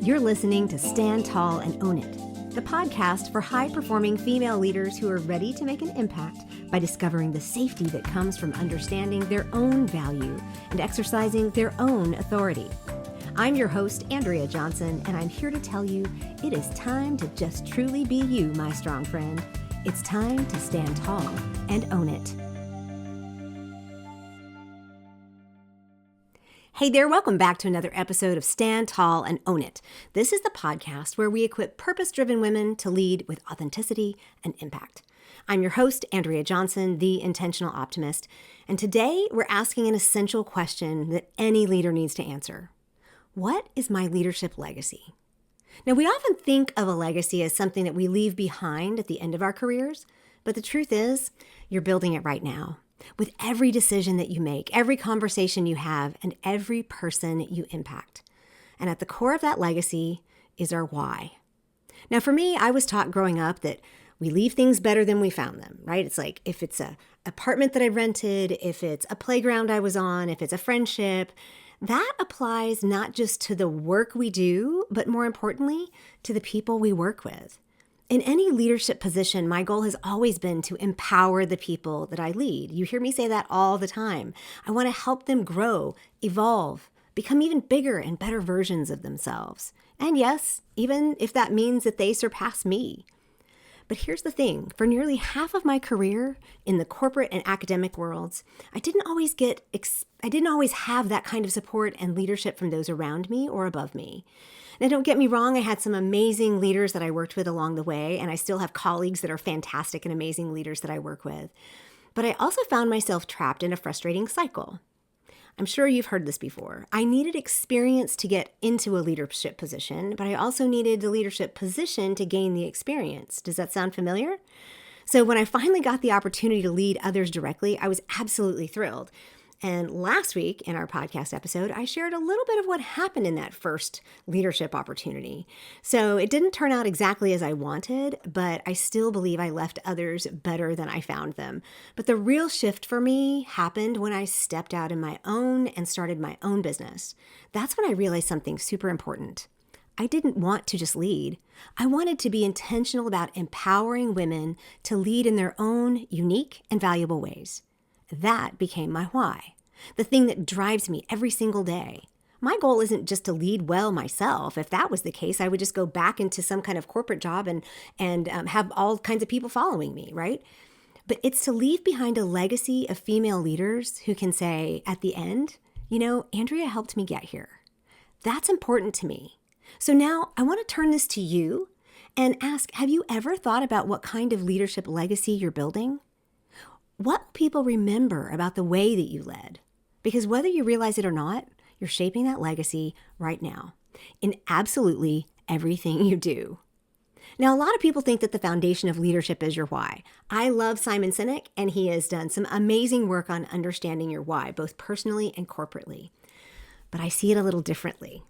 You're listening to Stand Tall and Own It, the podcast for high-performing female leaders who are ready to make an impact by discovering the safety that comes from understanding their own value and exercising their own authority. I'm your host, Andrea Johnson, and I'm here to tell you it is time to just truly be you, my strong friend. It's time to stand tall and own it. Hey there, welcome back to another episode of Stand Tall and Own It. This is the podcast where we equip purpose-driven women to lead with authenticity and impact. I'm your host, Andrea Johnson, the intentional optimist, and today we're asking an essential question that any leader needs to answer. What is my leadership legacy? Now, we often think of a legacy as something that we leave behind at the end of our careers, but the truth is, you're building it right now. With every decision that you make, every conversation you have, and every person you impact. And at the core of that legacy is our why. Now, for me, I was taught growing up that we leave things better than we found them, right? It's like if it's an apartment that I rented, if it's a playground I was on, if it's a friendship, that applies not just to the work we do, but more importantly, to the people we work with. In any leadership position, my goal has always been to empower the people that I lead. You hear me say that all the time. I want to help them grow, evolve, become even bigger and better versions of themselves. And yes, even if that means that they surpass me. But here's the thing, for nearly half of my career in the corporate and academic worlds, I didn't always have that kind of support and leadership from those around me or above me. Now, don't get me wrong, I had some amazing leaders that I worked with along the way, and I still have colleagues that are fantastic and amazing leaders that I work with. But I also found myself trapped in a frustrating cycle. I'm sure you've heard this before. I needed experience to get into a leadership position, but I also needed the leadership position to gain the experience. Does that sound familiar? So when I finally got the opportunity to lead others directly, I was absolutely thrilled. And last week in our podcast episode, I shared a little bit of what happened in that first leadership opportunity. So it didn't turn out exactly as I wanted, but I still believe I left others better than I found them. But the real shift for me happened when I stepped out in my own and started my own business. That's when I realized something super important. I didn't want to just lead. I wanted to be intentional about empowering women to lead in their own unique and valuable ways. That became my why, the thing that drives me every single day. My goal isn't just to lead well myself. If that was the case, I would just go back into some kind of corporate job and have all kinds of people following me, right? But it's to leave behind a legacy of female leaders who can say at the end, Andrea helped me get here. That's important to me. So now I want to turn this to you and ask, have you ever thought about what kind of leadership legacy you're building? What will people remember about the way that you led? Because whether you realize it or not, you're shaping that legacy right now in absolutely everything you do. Now, a lot of people think that the foundation of leadership is your why. I love Simon Sinek, and he has done some amazing work on understanding your why, both personally and corporately. But I see it a little differently.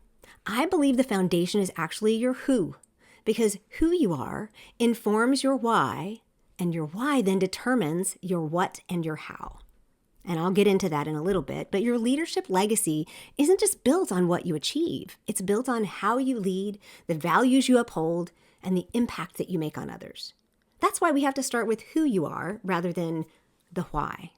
I believe the foundation is actually your who, because who you are informs your why, and your why then determines your what and your how. And I'll get into that in a little bit, but your leadership legacy isn't just built on what you achieve. It's built on how you lead, the values you uphold, and the impact that you make on others. That's why we have to start with who you are rather than the why.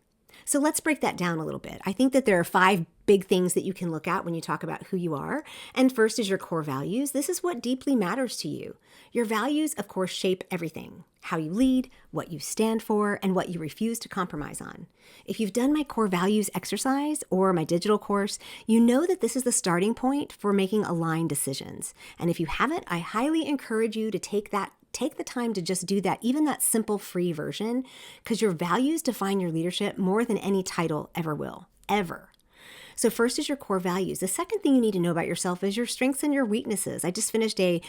So let's break that down a little bit. I think that there are 5 big things that you can look at when you talk about who you are. And first is your core values. This is what deeply matters to you. Your values, of course, shape everything. How you lead, what you stand for, and what you refuse to compromise on. If you've done my core values exercise or my digital course, you know that this is the starting point for making aligned decisions. And if you haven't, I highly encourage you to take the time to just do that, even that simple free version, because your values define your leadership more than any title ever will, ever. So first is your core values. The second thing you need to know about yourself is your strengths and your weaknesses. I just finished a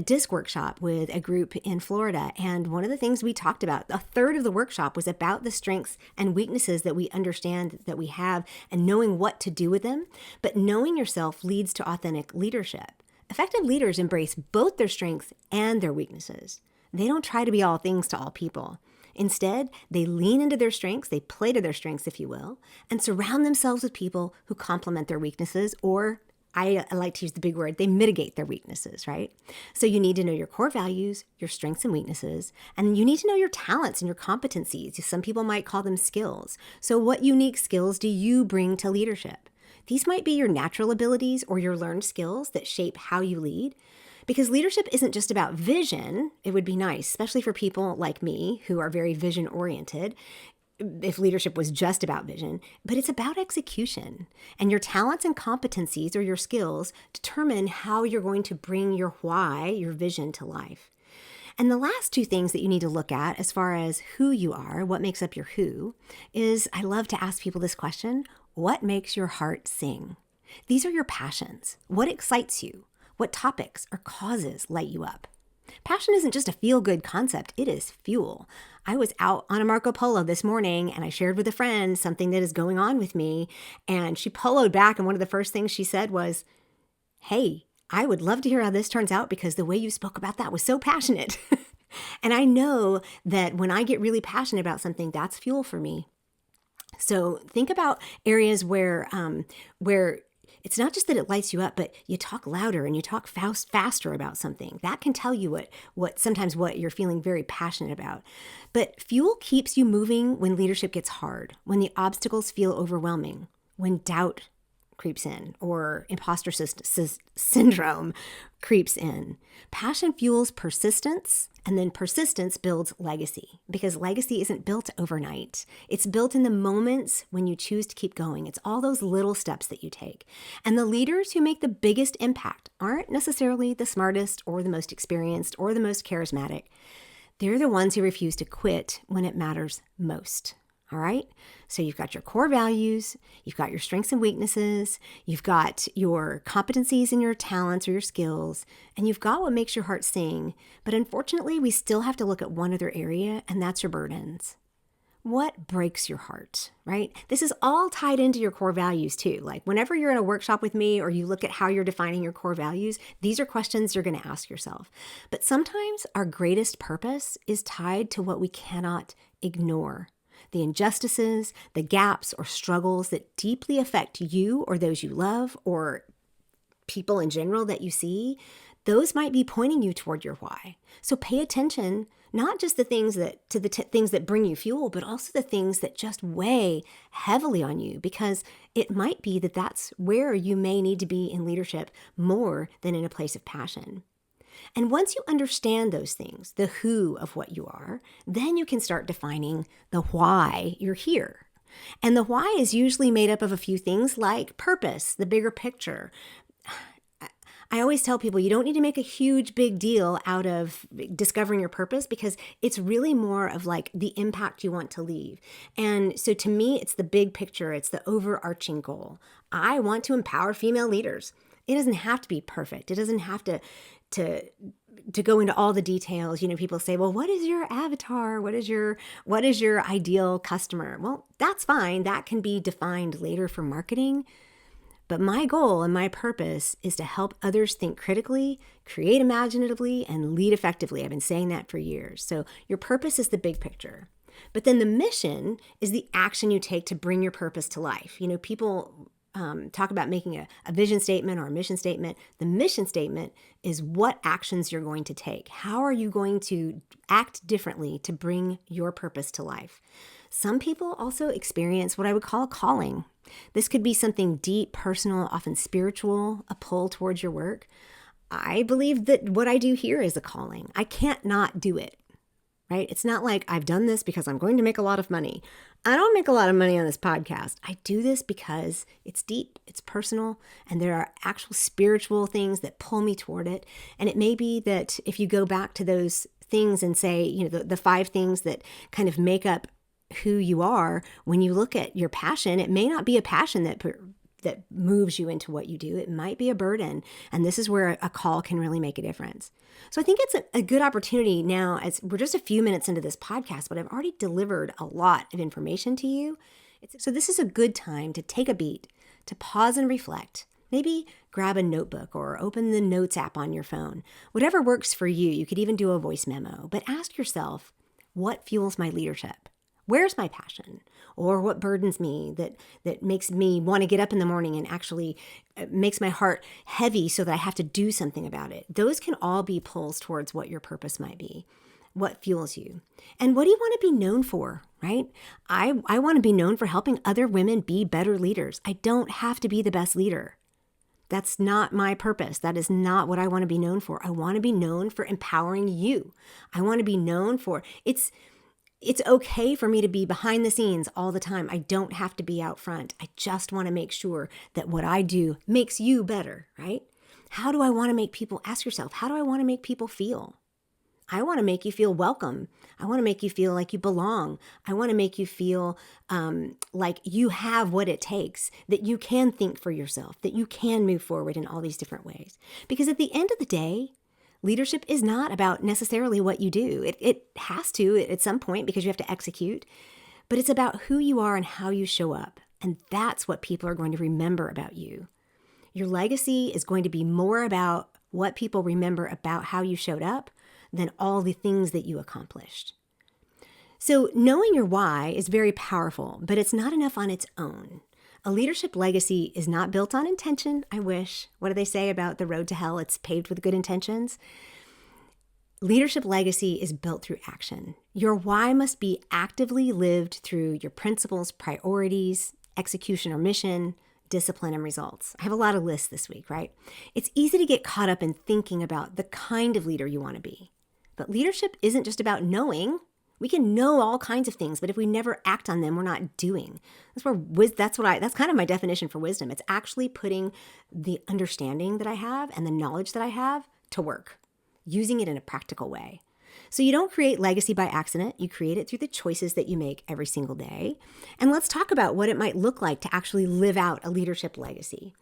DISC workshop with a group in Florida, and one of the things we talked about, a third of the workshop was about the strengths and weaknesses that we understand that we have and knowing what to do with them. But knowing yourself leads to authentic leadership. Effective leaders embrace both their strengths and their weaknesses. They don't try to be all things to all people. Instead, they lean into their strengths, they play to their strengths, if you will, and surround themselves with people who complement their weaknesses or I like to use the big word, they mitigate their weaknesses, right? So you need to know your core values, your strengths and weaknesses, and you need to know your talents and your competencies. Some people might call them skills. So what unique skills do you bring to leadership? These might be your natural abilities or your learned skills that shape how you lead. Because leadership isn't just about vision. It would be nice, especially for people like me who are very vision oriented, if leadership was just about vision, but it's about execution. And your talents and competencies or your skills determine how you're going to bring your why, your vision to life. And the last two things that you need to look at as far as who you are, what makes up your who, is I love to ask people this question: what makes your heart sing? These are your passions. What excites you? What topics or causes light you up? Passion isn't just a feel-good concept, it is fuel. I was out on a Marco Polo this morning and I shared with a friend something that is going on with me, and she poloed back, and one of the first things she said was, "Hey, I would love to hear how this turns out because the way you spoke about that was so passionate." And I know that when I get really passionate about something, that's fuel for me. So think about areas where it's not just that it lights you up, but you talk louder and you talk faster about something. That can tell you sometimes what you're feeling very passionate about. But fuel keeps you moving when leadership gets hard, when the obstacles feel overwhelming, when doubt creeps in or imposter syndrome creeps in. Passion fuels persistence, and then persistence builds legacy, because legacy isn't built overnight. It's built in the moments when you choose to keep going. It's all those little steps that you take. And the leaders who make the biggest impact aren't necessarily the smartest or the most experienced or the most charismatic. They're the ones who refuse to quit when it matters most. All right. So you've got your core values, you've got your strengths and weaknesses, you've got your competencies and your talents or your skills, and you've got what makes your heart sing. But unfortunately, we still have to look at one other area, and that's your burdens. What breaks your heart, right? This is all tied into your core values too. Like whenever you're in a workshop with me or you look at how you're defining your core values, these are questions you're going to ask yourself. But sometimes our greatest purpose is tied to what we cannot ignore. The injustices, the gaps or struggles that deeply affect you or those you love or people in general that you see, those might be pointing you toward your why. So pay attention, not just the things things that bring you fuel, but also the things that just weigh heavily on you, because it might be that that's where you may need to be in leadership more than in a place of passion. And once you understand those things, the who of what you are, then you can start defining the why you're here. And the why is usually made up of a few things like purpose, the bigger picture. I always tell people you don't need to make a huge big deal out of discovering your purpose, because it's really more of like the impact you want to leave. And so to me, it's the big picture. It's the overarching goal. I want to empower female leaders. It doesn't have to be perfect. It doesn't have to go into all the details. You know, people say, well, what is your avatar? What is your ideal customer? Well, that's fine. That can be defined later for marketing. But my goal and my purpose is to help others think critically, create imaginatively, and lead effectively. I've been saying that for years. So your purpose is the big picture. But then the mission is the action you take to bring your purpose to life. You know, people talk about making a vision statement or a mission statement. The mission statement is what actions you're going to take. How are you going to act differently to bring your purpose to life? Some people also experience what I would call a calling. This could be something deep, personal, often spiritual, a pull towards your work. I believe that what I do here is a calling. I can't not do it, right? It's not like I've done this because I'm going to make a lot of money. I don't make a lot of money on this podcast. I do this because it's deep, it's personal, and there are actual spiritual things that pull me toward it. And it may be that if you go back to those things and say, you know, the 5 things that kind of make up who you are, when you look at your passion, it may not be a passion that moves you into what you do. It might be a burden. And this is where a call can really make a difference. So I think it's a good opportunity now, as we're just a few minutes into this podcast, but I've already delivered a lot of information to you. So this is a good time to take a beat, to pause and reflect. Maybe grab a notebook or open the notes app on your phone. Whatever works for you. You could even do a voice memo, but ask yourself, what fuels my leadership? Where's my passion? Or what burdens me that makes me want to get up in the morning and actually makes my heart heavy so that I have to do something about it? Those can all be pulls towards what your purpose might be. What fuels you? And what do you want to be known for, right? I want to be known for helping other women be better leaders. I don't have to be the best leader. That's not my purpose. That is not what I want to be known for. I want to be known for empowering you. I want to be known for, it's okay for me to be behind the scenes all the time. I don't have to be out front. I just want to make sure that what I do makes you better, right? How do I want to make people, ask yourself, how do I want to make people feel? I want to make you feel welcome. I want to make you feel like you belong. I want to make you feel like you have what it takes, that you can think for yourself, that you can move forward in all these different ways. Because at the end of the day, leadership is not about necessarily what you do. It has to at some point because you have to execute, but it's about who you are and how you show up. And that's what people are going to remember about you. Your legacy is going to be more about what people remember about how you showed up than all the things that you accomplished. So knowing your why is very powerful, but it's not enough on its own. A leadership legacy is not built on intention, I wish. What do they say about the road to hell? It's paved with good intentions. Leadership legacy is built through action. Your why must be actively lived through your principles, priorities, execution or mission, discipline, and results. I have a lot of lists this week, right? It's easy to get caught up in thinking about the kind of leader you want to be. But leadership isn't just about knowing. We can know all kinds of things, but if we never act on them, we're not doing. That's kind of my definition for wisdom. It's actually putting the understanding that I have and the knowledge that I have to work, using it in a practical way. So you don't create legacy by accident. You create it through the choices that you make every single day. And let's talk about what it might look like to actually live out a leadership legacy.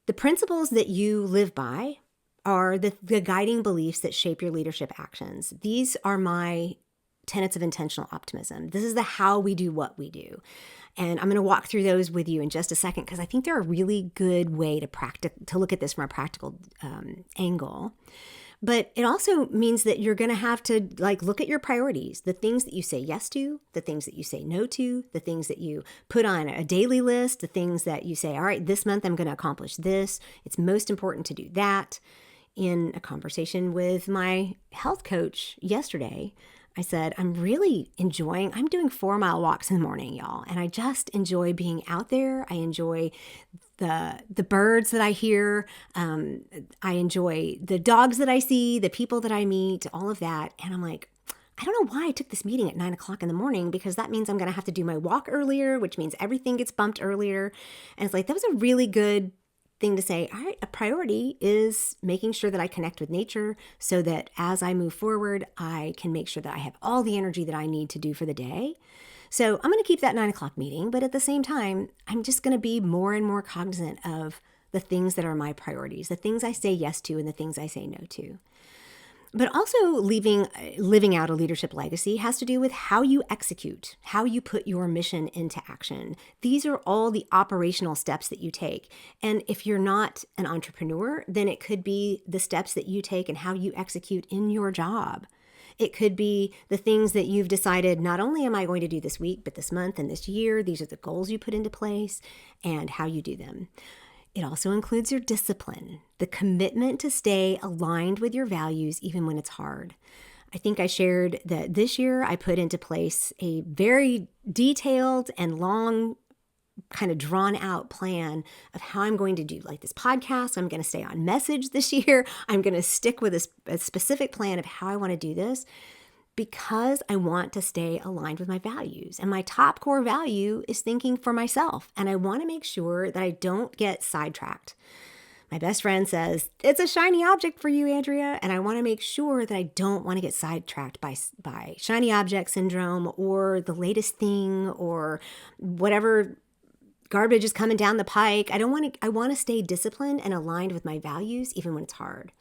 The principles that you live by are the guiding beliefs that shape your leadership actions. These are my tenets of intentional optimism. This is the how we do what we do. And I'm going to walk through those with you in just a second because I think they're a really good way to look at this from a practical angle. But it also means that you're going to have to look at your priorities, the things that you say yes to, the things that you say no to, the things that you put on a daily list, the things that you say, all right, this month I'm going to accomplish this. It's most important to do that. In a conversation with my health coach yesterday, I said, I'm doing 4-mile walks in the morning, y'all. And I just enjoy being out there. I enjoy the birds that I hear. I enjoy the dogs that I see, the people that I meet, all of that. And I'm like, I don't know why I took this meeting at 9 o'clock in the morning because that means I'm going to have to do my walk earlier, which means everything gets bumped earlier. And it's like, that was a really good thing to say. All right, a priority is making sure that I connect with nature so that as I move forward, I can make sure that I have all the energy that I need to do for the day. So I'm going to keep that 9 o'clock meeting, but at the same time, I'm just going to be more and more cognizant of the things that are my priorities, the things I say yes to and the things I say no to. But also living out a leadership legacy has to do with how you execute, how you put your mission into action. These are all the operational steps that you take. And if you're not an entrepreneur, then it could be the steps that you take and how you execute in your job. It could be the things that you've decided, not only am I going to do this week, but this month and this year, these are the goals you put into place and how you do them. It also includes your discipline, the commitment to stay aligned with your values even when it's hard. I think I shared that this year I put into place a very detailed and long kind of drawn out plan of how I'm going to do this podcast. I'm going to stay on message this year. I'm going to stick with a specific plan of how I want to do this because I want to stay aligned with my values. And my top core value is thinking for myself. And I want to make sure that I don't get sidetracked. My best friend says, it's a shiny object for you, Andrea. And I want to make sure that I don't want to get sidetracked by shiny object syndrome or the latest thing or whatever garbage is coming down the pike. I want to stay disciplined and aligned with my values, even when it's hard.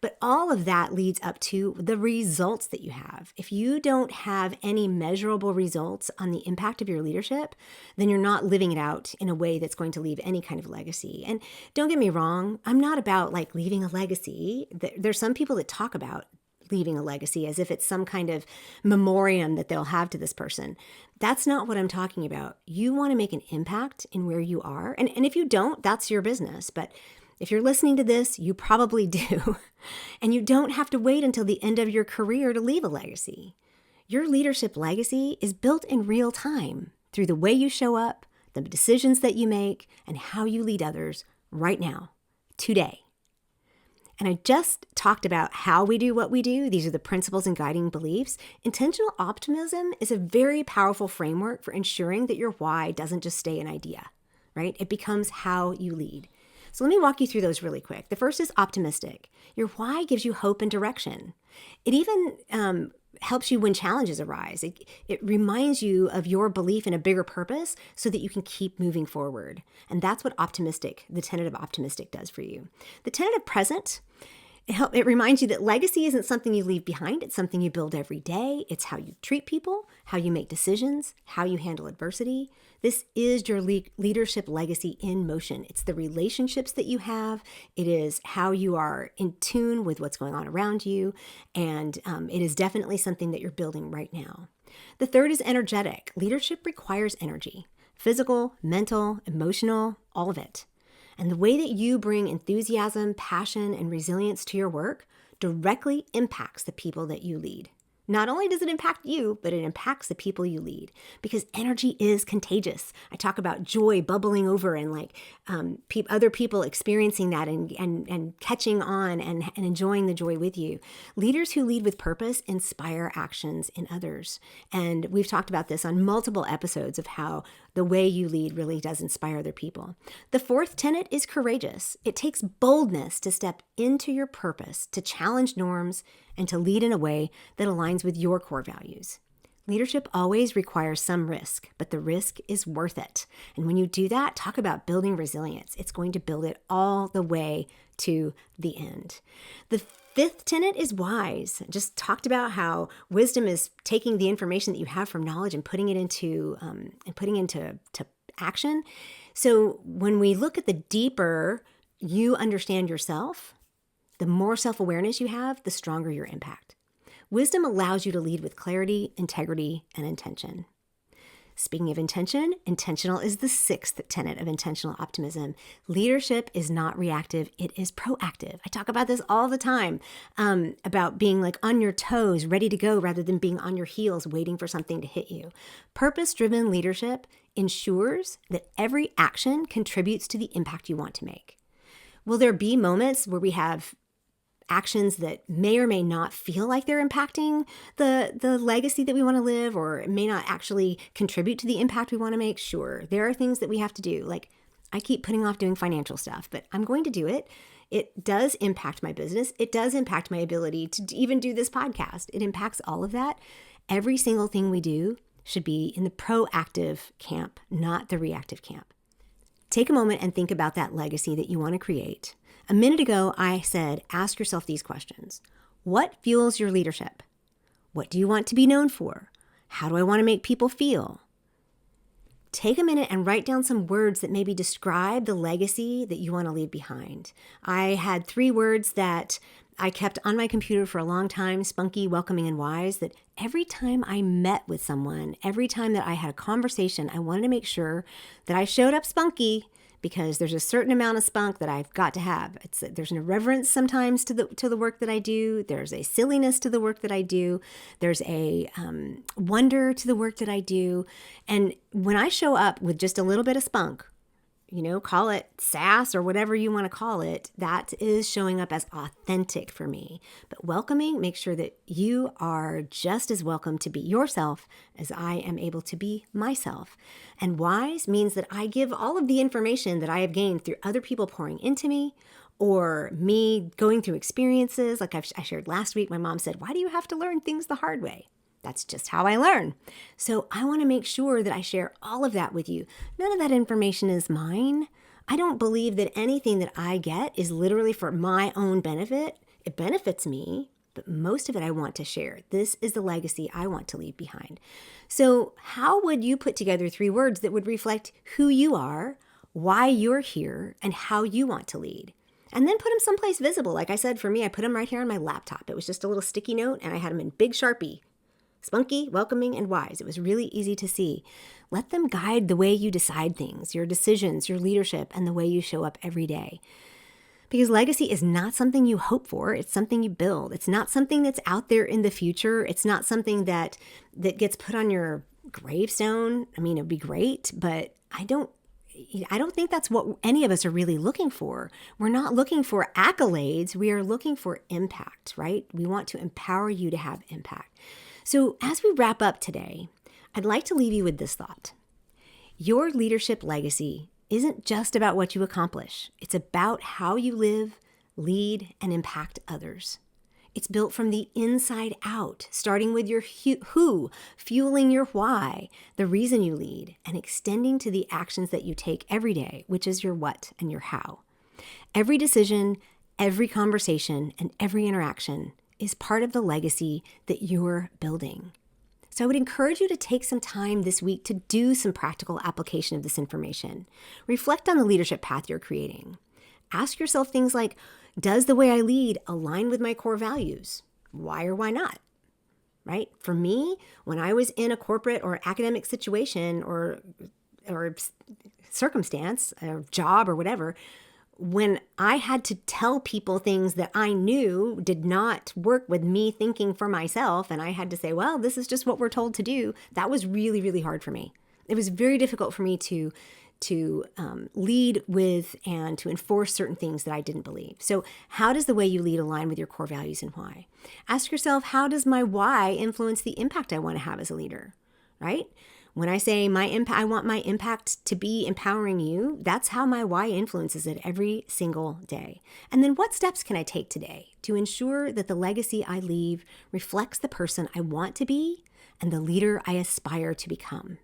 But all of that leads up to the results that you have. If you don't have any measurable results on the impact of your leadership, then you're not living it out in a way that's going to leave any kind of legacy. And don't get me wrong, I'm not about leaving a legacy. There's some people that talk about leaving a legacy as if it's some kind of memoriam that they'll have to this person. That's not what I'm talking about. You want to make an impact in where you are. And if you don't, that's your business. But if you're listening to this, you probably do. And you don't have to wait until the end of your career to leave a legacy. Your leadership legacy is built in real time through the way you show up, the decisions that you make, and how you lead others right now, today. And I just talked about how we do what we do. These are the principles and guiding beliefs. Intentional optimism is a very powerful framework for ensuring that your why doesn't just stay an idea, right? It becomes how you lead. So let me walk you through those really quick. The first is optimistic. Your why gives you hope and direction. It even helps you when challenges arise. It reminds you of your belief in a bigger purpose so that you can keep moving forward. And that's what the tenet of optimistic does for you. The tenet of present, it reminds you that legacy isn't something you leave behind. It's something you build every day. It's how you treat people, how you make decisions, how you handle adversity. This is your leadership legacy in motion. It's the relationships that you have. It is how you are in tune with what's going on around you. And it is definitely something that you're building right now. The third is energetic. Leadership requires energy, physical, mental, emotional, all of it. And the way that you bring enthusiasm, passion, and resilience to your work directly impacts the people that you lead. Not only does it impact you, but it impacts the people you lead because energy is contagious. I talk about joy bubbling over and other people experiencing that and catching on and enjoying the joy with you. Leaders who lead with purpose inspire actions in others. And we've talked about this on multiple episodes of how the way you lead really does inspire other people. The fourth tenet is courageous. It takes boldness to step into your purpose, to challenge norms, and to lead in a way that aligns with your core values. Leadership always requires some risk, but the risk is worth it. And when you do that, talk about building resilience. It's going to build it all the way to the end. The fifth tenet is wise. I just talked about how wisdom is taking the information that you have from knowledge and putting it into action. So when we look at the deeper you understand yourself, the more self-awareness you have, the stronger your impact. Wisdom allows you to lead with clarity, integrity, and intention. Speaking of intention, intentional is the sixth tenet of intentional optimism. Leadership is not reactive, it is proactive. I talk about this all the time, about being on your toes, ready to go, rather than being on your heels, waiting for something to hit you. Purpose-driven leadership ensures that every action contributes to the impact you want to make. Will there be moments where we have actions that may or may not feel like they're impacting the legacy that we want to live, or it may not actually contribute to the impact we want to make? Sure, there are things that we have to do. I keep putting off doing financial stuff, but I'm going to do it. It does impact my business. It does impact my ability to even do this podcast. It impacts all of that. Every single thing we do should be in the proactive camp, not the reactive camp. Take a moment and think about that legacy that you want to create. A minute ago, I said, ask yourself these questions. What fuels your leadership? What do you want to be known for? How do I want to make people feel? Take a minute and write down some words that maybe describe the legacy that you want to leave behind. I had 3 words that I kept on my computer for a long time: spunky, welcoming, and wise. That every time I met with someone, every time that I had a conversation, I wanted to make sure that I showed up spunky, because there's a certain amount of spunk that I've got to have. There's an irreverence sometimes to the work that I do. There's a silliness to the work that I do. There's a wonder to the work that I do. And when I show up with just a little bit of spunk, call it sass or whatever you want to call it, that is showing up as authentic for me. But welcoming, make sure that you are just as welcome to be yourself as I am able to be myself. And wise means that I give all of the information that I have gained through other people pouring into me, or me going through experiences. Like I shared last week, my mom said, "Why do you have to learn things the hard way?" That's just how I learn. So I want to make sure that I share all of that with you. None of that information is mine. I don't believe that anything that I get is literally for my own benefit. It benefits me, but most of it I want to share. This is the legacy I want to leave behind. So how would you put together 3 words that would reflect who you are, why you're here, and how you want to lead? And then put them someplace visible. Like I said, for me, I put them right here on my laptop. It was just a little sticky note, and I had them in big Sharpie. Spunky, welcoming, and wise. It was really easy to see. Let them guide the way you decide things, your decisions, your leadership, and the way you show up every day. Because legacy is not something you hope for. It's something you build. It's not something that's out there in the future. It's not something that gets put on your gravestone. I mean, it'd be great, but I don't think that's what any of us are really looking for. We're not looking for accolades. We are looking for impact, right? We want to empower you to have impact. So as we wrap up today, I'd like to leave you with this thought. Your leadership legacy isn't just about what you accomplish. It's about how you live, lead, and impact others. It's built from the inside out, starting with your who, fueling your why, the reason you lead, and extending to the actions that you take every day, which is your what and your how. Every decision, every conversation, and every interaction is part of the legacy that you're building. So I would encourage you to take some time this week to do some practical application of this information. Reflect on the leadership path you're creating. Ask yourself things like, does the way I lead align with my core values? Why or why not? Right? For me, when I was in a corporate or academic situation or circumstance, or job or whatever, when I had to tell people things that I knew did not work with me thinking for myself, and I had to say, well, this is just what we're told to do, that was really, really hard for me. It was very difficult for me to lead with and to enforce certain things that I didn't believe. So how does the way you lead align with your core values and why? Ask yourself, how does my why influence the impact I want to have as a leader, right? When I say I want my impact to be empowering you, that's how my why influences it every single day. And then what steps can I take today to ensure that the legacy I leave reflects the person I want to be and the leader I aspire to become?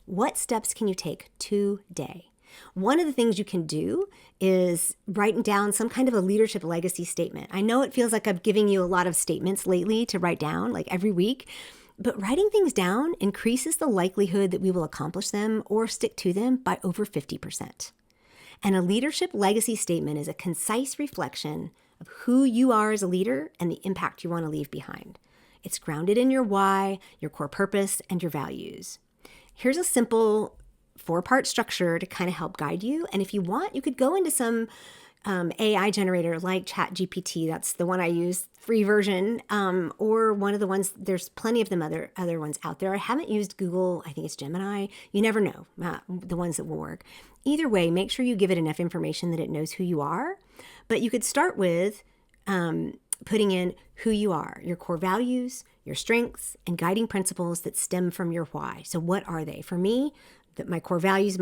What steps can you take today? One of the things you can do is writing down some kind of a leadership legacy statement. I know it feels like I'm giving you a lot of statements lately to write down, like every week. But writing things down increases the likelihood that we will accomplish them or stick to them by over 50%. And a leadership legacy statement is a concise reflection of who you are as a leader and the impact you want to leave behind. It's grounded in your why, your core purpose, and your values. Here's a simple 4-part structure to kind of help guide you. And if you want, you could go into some AI generator like ChatGPT. That's the one I use, free version, or one of the ones, there's plenty of them other ones out there. I haven't used Google. I think it's Gemini. You never know the ones that will work. Either way, make sure you give it enough information that it knows who you are. But you could start with putting in who you are, your core values, your strengths, and guiding principles that stem from your why. So what are they? For me, my core values,